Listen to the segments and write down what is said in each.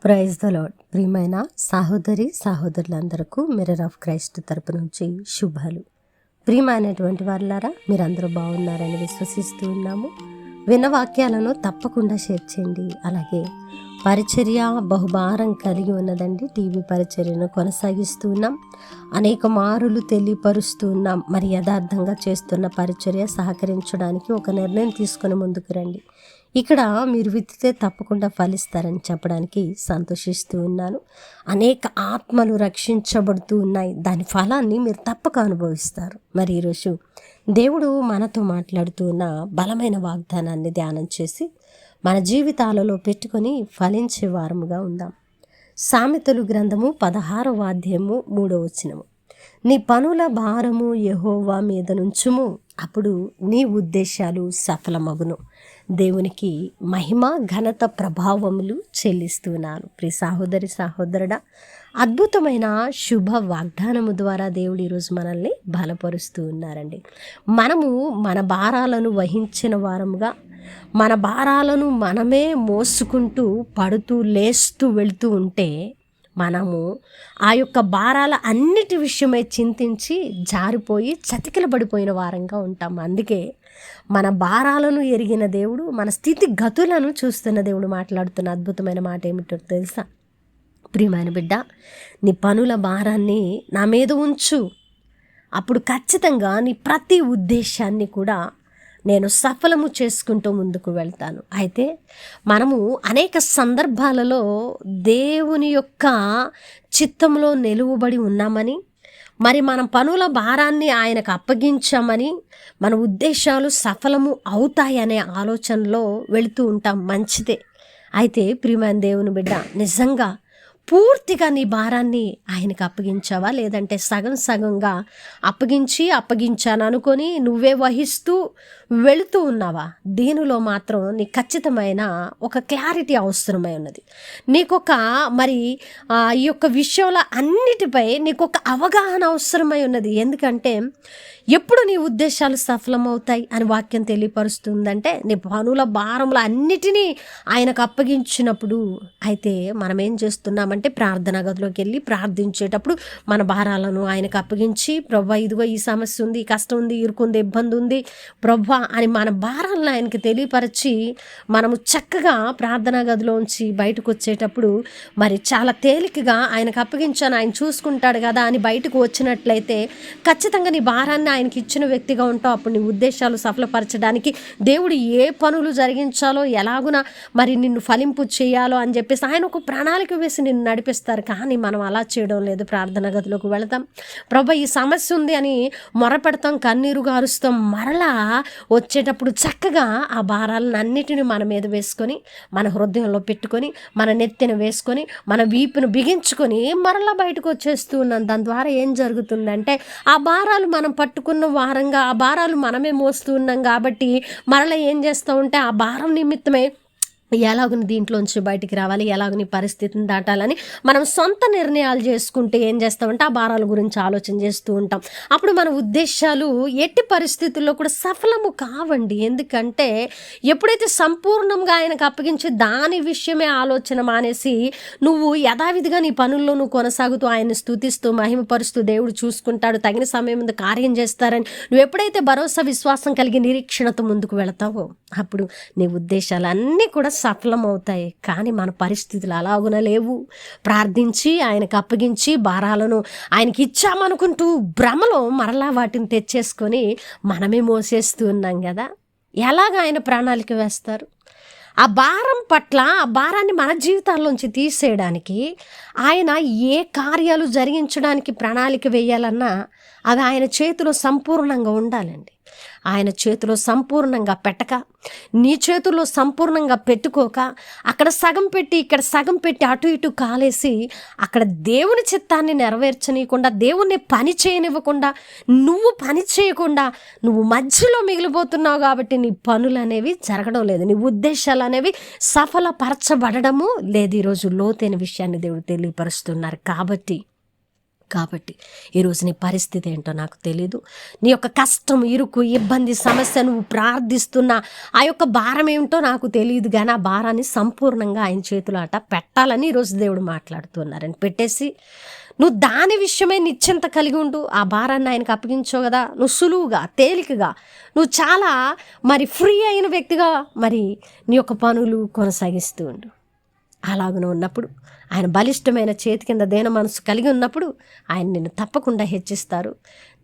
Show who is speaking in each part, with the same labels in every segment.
Speaker 1: Praise the lord. ప్రియమైన సహోదరులందరికీ mirror of Christ తరపు నుంచి శుభాలు. ప్రియమైనటువంటి వారులారా, మీరందరూ బాగున్నారని విశ్వసిస్తూ ఉన్నాము. విన్న వాక్యాలను తప్పకుండా షేర్ చేయండి. అలాగే పరిచర్య బహుభారం కలిగి ఉన్నదండి. టీవీ పరిచర్యను కొనసాగిస్తూ ఉన్నాం. అనేక మారులు తెలియపరుస్తూ ఉన్నాం. మరి యథార్థంగా చేస్తున్న పరిచర్య సహకరించడానికి ఒక నిర్ణయం తీసుకొని ముందుకు రండి. ఇక్కడ మీరు విత్తితే తప్పకుండా ఫలిస్తారని చెప్పడానికి సంతోషిస్తూ ఉన్నాను. అనేక ఆత్మలు రక్షించబడుతూ ఉన్నాయి. దాని ఫలాన్ని మీరు తప్పక అనుభవిస్తారు. మరి ఈరోజు దేవుడు మనతో మాట్లాడుతూ ఉన్న బలమైన వాగ్దానాన్ని ధ్యానం చేసి మన జీవితాలలో పెట్టుకొని ఫలించే వారముగా ఉందాం. సామెతలు గ్రంథము 16వ అధ్యాయము 3వ వచనము. నీ పనుల భారము యెహోవా మీద నుంచుము, అప్పుడు నీ ఉద్దేశాలు సఫలమగును. దేవునికి మహిమ ఘనత ప్రభావములు చెల్లిస్తున్నాను. ప్రియ సహోదరుడా, అద్భుతమైన శుభ వాగ్దానము ద్వారా దేవుడు ఈరోజు మనల్ని బలపరుస్తూ ఉన్నారండి. మనము మన భారాలను వహించిన వారముగా, మన భారాలను మనమే మోసుకుంటూ పడుతూ లేస్తూ వెళుతూ ఉంటే మనము ఆ యొక్క భారాల అన్నిటి విషయమై చింతించి జారిపోయి చతికిలబడిపోయిన వారంగా ఉంటాం. అందుకే మన భారాలను ఎరిగిన దేవుడు, మన స్థితి గతులను చూస్తున్న దేవుడు మాట్లాడుతున్న అద్భుతమైన మాట ఏమిటో తెలుసా? ప్రియమైన బిడ్డ, నీ పనుల భారాన్ని నా మీద ఉంచు, అప్పుడు ఖచ్చితంగా నీ ప్రతి ఉద్దేశాన్ని కూడా నేను సఫలము చేసుకుంటూ ముందుకు వెళ్తాను. అయితే మనము అనేక సందర్భాలలో దేవుని యొక్క చిత్తంలో నిలువబడి ఉన్నామని, మరి మన పనుల భారాన్ని ఆయనకు అప్పగించామని, మన ఉద్దేశాలు సఫలము అవుతాయనే ఆలోచనలో వెళుతూ ఉంటాం. మంచిదే. అయితే ప్రియమైన దేవుని బిడ్డ, నిజంగా పూర్తిగా నీ భారాన్ని ఆయనకు అప్పగించావా? లేదంటే సగం సగంగా అప్పగించాను అనుకొని నువ్వే వహిస్తూ వెళుతూ ఉన్నావా? దీనిలో మాత్రం నీ ఖచ్చితమైన ఒక క్లారిటీ అవసరమై ఉన్నది. నీకొక మరి ఈ యొక్క విషయంలో అన్నిటిపై నీకొక అవగాహన అవసరమై ఉన్నది. ఎందుకంటే ఎప్పుడు నీ ఉద్దేశాలు సఫలమవుతాయి అని వాక్యం తెలియపరుస్తుందంటే నీ పనుల భారములు అన్నిటినీ ఆయనకు అప్పగించినప్పుడు. అయితే మనం ఏం చేస్తున్నామంటే ప్రార్థనా గదిలోకి వెళ్ళి ప్రార్థించేటప్పుడు మన భారాలను ఆయనకు అప్పగించి, ప్రభా ఇదిగో ఈ సమస్య ఉంది, ఈ కష్టం ఉంది, ఇరుకుంది, ఇబ్బంది ఉంది ప్రభా అని మన భారాలను ఆయనకి తెలియపరిచి మనము చక్కగా ప్రార్థనా గదిలోంచి బయటకు వచ్చేటప్పుడు మరి చాలా తేలికగా ఆయనకు అప్పగించాను, ఆయన చూసుకుంటాడు కదా అని బయటకు వచ్చినట్లయితే ఖచ్చితంగా నీ భారాన్ని ఆయనకి ఇచ్చిన వ్యక్తిగా ఉంటావు. అప్పుడు నీ ఉద్దేశాలు సఫలపరచడానికి దేవుడు ఏ పనులు జరిగించాలో, ఎలాగున మరి నిన్ను ఫలింపు చేయాలో అని చెప్పేసి ఆయన ఒక ప్రణాళిక వేసి నిన్ను నడిపిస్తారు. కానీ మనం అలా చేయడం లేదు. ప్రార్థనా గదిలోకి వెళతాం, ప్రభా ఈ సమస్య ఉంది అని మొరపెడతాం, కన్నీరు గారుస్తాం. మరలా వచ్చేటప్పుడు చక్కగా ఆ భారాలను అన్నిటిని మన మీద వేసుకొని, మన హృదయంలో పెట్టుకొని, మన నెత్తిన వేసుకొని, మన వీపును బిగించుకొని మరలా బయటకు వచ్చేస్తూ ఉన్నాం. దాని ద్వారా ఏం జరుగుతుందంటే ఆ భారాలు మనం పట్టుకున్న వారంగా, ఆ భారాలు మనమే మోస్తూ ఉన్నాం కాబట్టి మరలా ఏం చేస్తూ ఉంటే ఆ భారం నిమిత్తమే ఎలాగుని దీంట్లోంచి బయటికి రావాలి, ఎలాగుని పరిస్థితిని దాటాలని మనం సొంత నిర్ణయాలు చేసుకుంటే ఏం చేస్తామంటే ఆ భారాల గురించి ఆలోచన చేస్తూ ఉంటాం. అప్పుడు మన ఉద్దేశాలు ఎట్టి పరిస్థితుల్లో కూడా సఫలము కావండి. ఎందుకంటే ఎప్పుడైతే సంపూర్ణంగా ఆయనకు అప్పగించి దాని విషయమే ఆలోచన మానేసి నువ్వు యథావిధిగా నీ పనుల్లో నువ్వు కొనసాగుతూ ఆయన్ని స్తుతిస్తూ మహిమపరుస్తూ దేవుడు చూసుకుంటాడు, తగిన సమయం ముందు కార్యం చేస్తారని నువ్వు ఎప్పుడైతే భరోసా విశ్వాసం కలిగి నిరీక్షణతో ముందుకు వెళతావో అప్పుడు నీ ఉద్దేశాలన్నీ కూడా సఫలమవుతాయి. కానీ మన పరిస్థితులు అలాగున లేవు. ప్రార్థించి ఆయనకు అప్పగించి భారాలను ఆయనకి ఇచ్చామనుకుంటూ భ్రమలో మరలా వాటిని తెచ్చేసుకొని మనమే మోసేస్తూ ఉన్నాం కదా. ఎలాగ ఆయన ప్రణాళిక వేస్తారు? ఆ భారం పట్ల, ఆ భారాన్ని మన జీవితాల్లోంచి తీసేయడానికి ఆయన ఏ కార్యాలు జరిగించడానికి ప్రణాళిక వేయాలన్నా అవి ఆయన చేతిలో సంపూర్ణంగా ఉండాలండి. ఆయన చేతిలో సంపూర్ణంగా పెట్టక, నీ చేతుల్లో సంపూర్ణంగా పెట్టుకోక, అక్కడ సగం పెట్టి ఇక్కడ సగం పెట్టి అటు ఇటు కాలేసి అక్కడ దేవుని చిత్తాన్ని నెరవేర్చనీయకుండా, దేవుణ్ణి పని చేయనివ్వకుండా, నువ్వు పని చేయకుండా నువ్వు మధ్యలో మిగిలిపోతున్నావు. కాబట్టి నీ పనులు అనేవి జరగడం లేదు, నీ ఉద్దేశాలు అనేవి సఫలపరచబడము లేదు. ఈరోజు లోతైన విషయాన్ని దేవుడు తెలియపరుస్తున్నారు. కాబట్టి కాబట్టి ఈరోజు నీ పరిస్థితి ఏంటో నాకు తెలీదు. నీ యొక్క కష్టం, ఇరుకు, ఇబ్బంది, సమస్య, నువ్వు ప్రార్థిస్తున్న ఆ యొక్క భారం ఏమిటో నాకు తెలియదు, కానీ ఆ భారాన్ని సంపూర్ణంగా ఆయన చేతులు ఆట పెట్టాలని ఈరోజు దేవుడు మాట్లాడుతున్నారని పెట్టేసి నువ్వు దాని విషయమై నిశ్చింత కలిగి ఉండు. ఆ భారాన్ని ఆయనకు అప్పగించావు కదా, నువ్వు సులువుగా, తేలికగా, నువ్వు చాలా ఫ్రీ అయిన వ్యక్తిగా నీ యొక్క పనులు కొనసాగిస్తూ ఉండు. అలాగనే ఉన్నప్పుడు ఆయన బలిష్టమైన చేతి కింద దేన మనసు కలిగి ఉన్నప్పుడు ఆయన నిన్ను తప్పకుండా హెచ్చిస్తారు,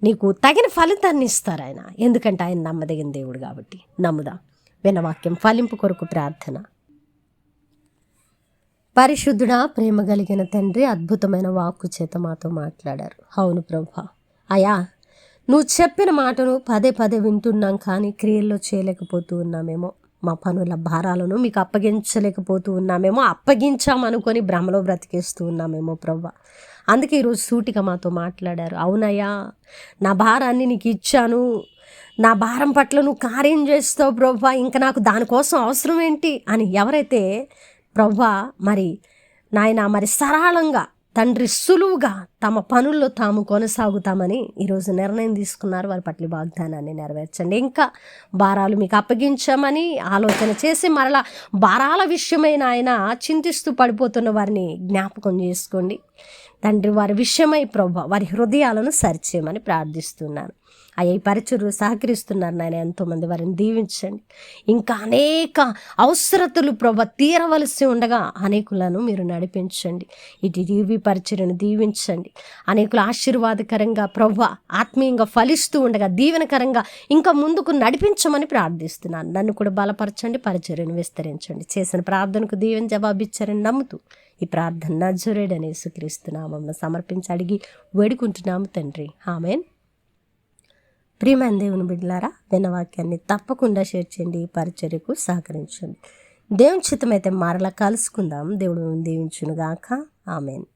Speaker 1: నీకు తగిన ఫలితాన్ని ఇస్తారు ఆయన. ఎందుకంటే ఆయన నమ్మదగిన దేవుడు కాబట్టి. నమ్ముదా. వినవాక్యం ఫలింపు కొరకు ప్రార్థన. పరిశుద్ధుడా, ప్రేమ కలిగిన తండ్రి, అద్భుతమైన వాక్కు చేత మాతో మాట్లాడారు. అవును ప్రభువా, అయ్యా నువ్వు చెప్పిన మాటను పదే పదే వింటున్నాం, కానీ క్రియల్లో చేయలేకపోతూ ఉన్నామేమో. మా పనుల భారాలను మీకు అప్పగించలేకపోతూ ఉన్నామేమో, అప్పగించామనుకొని భ్రమలో బ్రతికేస్తూ ఉన్నామేమో ప్రభువా. అందుకే ఈరోజు సూటిగా మాతో మాట్లాడారు. అవునయ్యా, నా భారాన్ని నీకు ఇచ్చాను, నా భారం పట్ల నువ్వు కార్యం చేస్తావు ప్రభువా, ఇంకా నాకు దానికోసం అవసరం ఏంటి అని ఎవరైతే ప్రభువా నాయన సరళంగా తండ్రి సులువుగా తమ పనుల్లో తాము కొనసాగుతామని ఈరోజు నిర్ణయం తీసుకున్నారు, వారి పట్ల వాగ్దానాన్ని నెరవేర్చండి. ఇంకా భారాలు మీకు అప్పగించామని ఆలోచన చేసి మరలా భారాల విషయమైన ఆయన చింతిస్తూ పడిపోతున్న వారిని జ్ఞాపకం చేసుకోండి తండ్రి. వారి విషయమై ప్రభువా వారి హృదయాలను సరిచేయమని ప్రార్థిస్తున్నాను. అయ్యా, ఈ పరిచర్లు సహకరిస్తున్నారు నాయన, ఎంతోమంది వారిని దీవించండి. ఇంకా అనేక అవసరతలు ప్రభువా తీరవలసి ఉండగా అనేకులను మీరు నడిపించండి. ఇటు టీవీ పరిచర్ను దీవించండి. అనేకులు ఆశీర్వాదకరంగా ప్రభువా ఆత్మీయంగా ఫలిస్తూ ఉండగా దీవెనకరంగా ఇంకా ముందుకు నడిపించమని ప్రార్థిస్తున్నాను. నన్ను కూడా బలపరచండి, పరిచర్యను విస్తరించండి. చేసిన ప్రార్థనకు దీవెన జవాబిచ్చారని నమ్ముతూ ఈ ప్రార్థన నజరేయుడైన యేసుక్రీస్తు నామమున సమర్పించి అడిగి వేడుకుంటున్నాము తండ్రి, ఆమేన్. ప్రియమైన దేవుని బిడ్డలారా, విన్నవాక్యాన్ని తప్పకుండా షేర్ చేయండి, పరిచర్యకు సహకరించండి. దేవుని చిత్తమైతే మరలా కలుసుకుందాం. దేవుడు దీవించునుగాక. ఆమేన్.